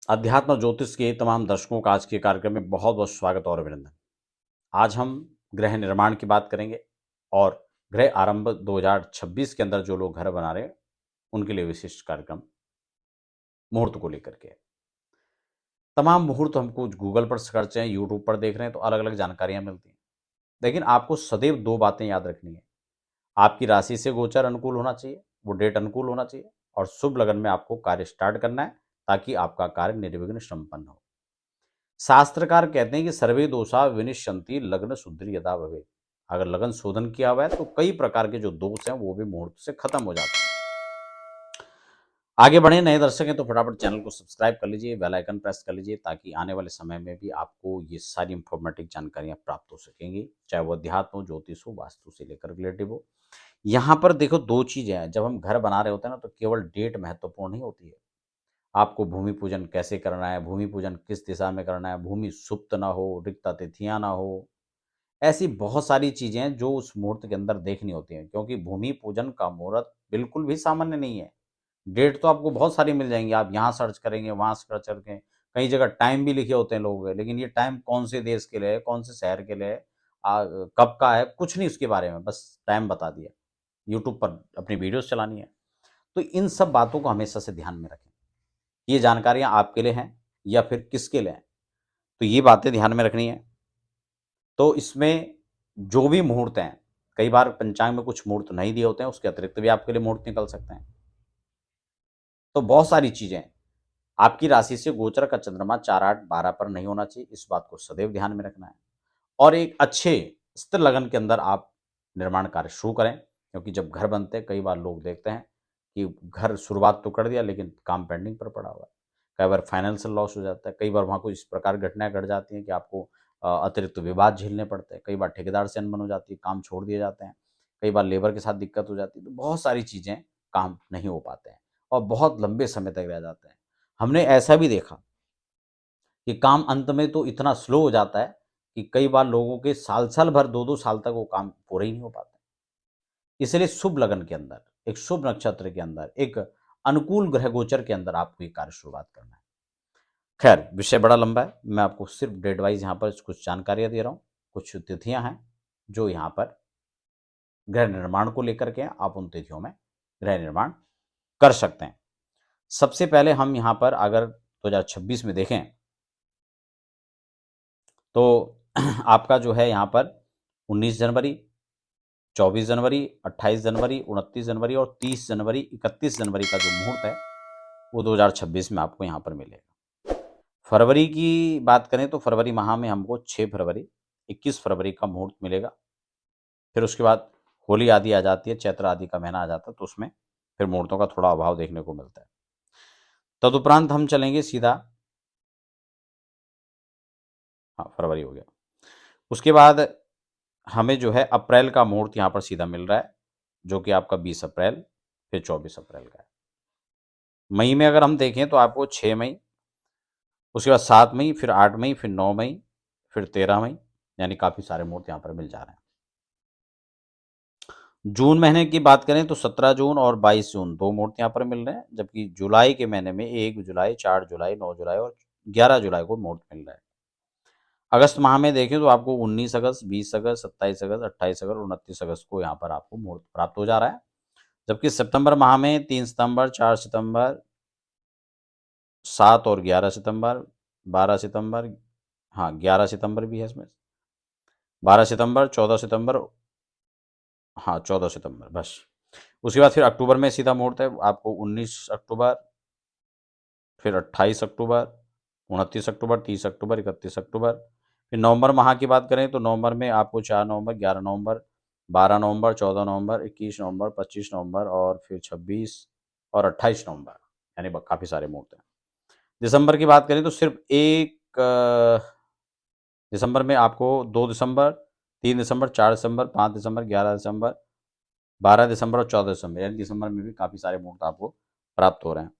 अध्यात्म ज्योतिष के तमाम दर्शकों का आज के कार्यक्रम में बहुत बहुत स्वागत और अभिनंदन। आज हम गृह निर्माण की बात करेंगे और गृह आरंभ 2026 के अंदर जो लोग घर बना रहे हैं उनके लिए विशिष्ट कार्यक्रम मुहूर्त को लेकर के है। तमाम मुहूर्त हमको गूगल पर सर्च हैं, यूट्यूब पर देख रहे हैं तो अलग अलग जानकारियां मिलती हैं, लेकिन आपको सदैव दो बातें याद रखनी है। आपकी राशि से गोचर अनुकूल होना चाहिए, वो डेट अनुकूल होना चाहिए और शुभ लगन में आपको कार्य स्टार्ट करना है ताकि आपका कार्य निर्विघ्न संपन्न हो। शास्त्रकार कहते हैं कि सर्वे दोषा विनिश्यन्ति लग्न शुद्धि यदा भवे। अगर लगन शोधन किया हुआ है तो कई प्रकार के जो दोष हैं वो भी मुहूर्त से खत्म हो जाते हैं। आगे बढ़े, नए दर्शक हैं तो फटाफट चैनल को सब्सक्राइब कर लीजिए, बेल आइकन प्रेस कर लीजिए ताकि आने वाले समय में भी आपको ये सारी इंफॉर्मेटिव जानकारियां प्राप्त हो सकेंगी, चाहे वो अध्यात्म हो, ज्योतिष हो, वास्तु से लेकर रिलेटिव हो। यहाँ पर देखो दो चीजें हैं, जब हम घर बना रहे होते हैं ना तो केवल डेट महत्वपूर्ण नहीं होती है। आपको भूमि पूजन कैसे करना है, भूमि पूजन किस दिशा में करना है, भूमि सुप्त ना हो, रिक्त तिथियां ना हो, ऐसी बहुत सारी चीजें हैं जो उस मुहूर्त के अंदर देखनी होती हैं, क्योंकि भूमि पूजन का मुहूर्त बिल्कुल भी सामान्य नहीं है। डेट तो आपको बहुत सारी मिल जाएंगी, आप यहाँ सर्च करेंगे, वहाँ सर्च करके कई जगह टाइम भी लिखे होते हैं लोगों के, लेकिन ये टाइम कौन से देश के लिए है, कौन से शहर के लिए है, कब का है, कुछ नहीं उसके बारे में, बस टाइम बता दिया। यूट्यूब पर अपनी वीडियोस चलानी है। तो इन सब बातों को हमेशा से ध्यान में रखें। ये जानकारियाँ आपके लिए हैं या फिर किसके लिए हैं, तो ये बातें ध्यान में रखनी है। तो इसमें जो भी मुहूर्त हैं, कई बार पंचांग में कुछ मुहूर्त नहीं दिए होते हैं, उसके अतिरिक्त भी आपके लिए मुहूर्त निकल सकते हैं। तो बहुत सारी चीज़ें हैं। आपकी राशि से गोचर का चंद्रमा 4, 8, 12 पर नहीं होना चाहिए, इस बात को सदैव ध्यान में रखना है। और एक अच्छे स्थिर लगन के अंदर आप निर्माण कार्य शुरू करें, क्योंकि जब घर बनते हैं कई बार लोग देखते हैं कि घर शुरुआत तो कर दिया लेकिन काम पेंडिंग पर पड़ा हुआ है। कई बार फाइनेंशियल लॉस हो जाता है, कई बार वहाँ कुछ इस प्रकार घटनाएं घट जाती हैं कि आपको अतिरिक्त विवाद झेलने पड़ते हैं, कई बार ठेकेदार से अनबन हो जाती है, काम छोड़ दिए जाते हैं, कई बार लेबर के साथ दिक्कत हो जाती है, तो बहुत सारी चीज़ें काम नहीं हो पाते हैं और बहुत लंबे समय तक रह जाते हैं। हमने ऐसा भी देखा कि काम अंत में तो इतना स्लो हो जाता है कि कई बार लोगों के साल-साल भर, 2-2 साल तक वो काम पूरे ही नहीं हो पाते। इसलिए शुभ लगन के अंदर, एक शुभ नक्षत्र के अंदर, एक अनुकूल ग्रह गोचर के अंदर आपको ये कार्य शुरुआत करना है। खैर, विषय बड़ा लंबा है, मैं आपको सिर्फ डेट वाइज़ यहाँ पर कुछ जानकारियाँ दे रहा हूँ, कुछ तिथियाँ हैं जो यहाँ पर गृह निर्माण को लेकर के हैं, आप उन तिथियों में गृह निर्माण कर सकते हैं। सबसे पहले हम यहाँ पर अगर 2026 में देखें तो आपका जो है यहाँ पर 19 जनवरी, 24 जनवरी, 28 जनवरी, 29 जनवरी और 30 जनवरी, 31 जनवरी का जो मुहूर्त है वो 2026 में आपको यहाँ पर मिलेगा। फरवरी की बात करें तो फरवरी माह में हमको 6 फरवरी, 21 फरवरी का मुहूर्त मिलेगा। फिर उसके बाद होली आदि आ जाती है, चैत्र आदि का महीना आ जाता है, तो उसमें फिर मुहूर्तों का थोड़ा अभाव देखने को मिलता है। तदुपरांत हम चलेंगे सीधा, हाँ फरवरी हो गया। उसके बाद हमें जो है अप्रैल का मुहूर्त यहाँ पर सीधा मिल रहा है, जो कि आपका 20 अप्रैल, फिर 24 अप्रैल का है। मई में अगर हम देखें तो आपको 6 मई, उसके बाद 7 मई, फिर 8 मई, फिर 9 मई, फिर 13 मई, यानी काफ़ी सारे मुहूर्त यहाँ पर मिल जा रहे हैं। जून महीने की बात करें तो 17 जून और 22 जून 2 मुहूर्त यहाँ पर मिल रहे हैं, जबकि जुलाई के महीने में 1 जुलाई, 4 जुलाई, 9 जुलाई और 11 जुलाई को मुहूर्त मिल रहा है। अगस्त माह में देखें तो आपको 19 अगस्त, 20 अगस्त, 27 अगस्त, 28 अगस्त, 29 अगस्त को यहाँ पर आपको मुहूर्त प्राप्त हो जा रहा है। जबकि सितंबर माह में 3 सितंबर, 4 सितंबर, 7 और 11 सितंबर, 12 सितंबर, हाँ 11 सितंबर भी है इसमें, 12 सितंबर, 14 सितंबर, हाँ 14 सितंबर बस। उसके बाद फिर अक्टूबर में सीधा मुहूर्त है आपको 19 अक्टूबर, फिर 28 अक्टूबर, 29 अक्टूबर, 30 अक्टूबर, 31 अक्टूबर। फिर नवंबर माह की बात करें तो नवंबर में आपको 4 नवंबर, 11 नवंबर, 12 नवंबर, 14 नवंबर, 21 नवंबर, 25 नवंबर और फिर 26 और 28 नवंबर, यानी काफ़ी सारे मुहूर्त हैं। दिसंबर की बात करें तो सिर्फ एक दिसंबर में आपको 2 दिसंबर, 3 दिसंबर, 4 दिसंबर, 5 दिसंबर, 11 दिसंबर, 12 दिसंबर और 14 दिसंबर, यानी दिसंबर में भी काफ़ी सारे मुहूर्त आपको प्राप्त हो रहे हैं।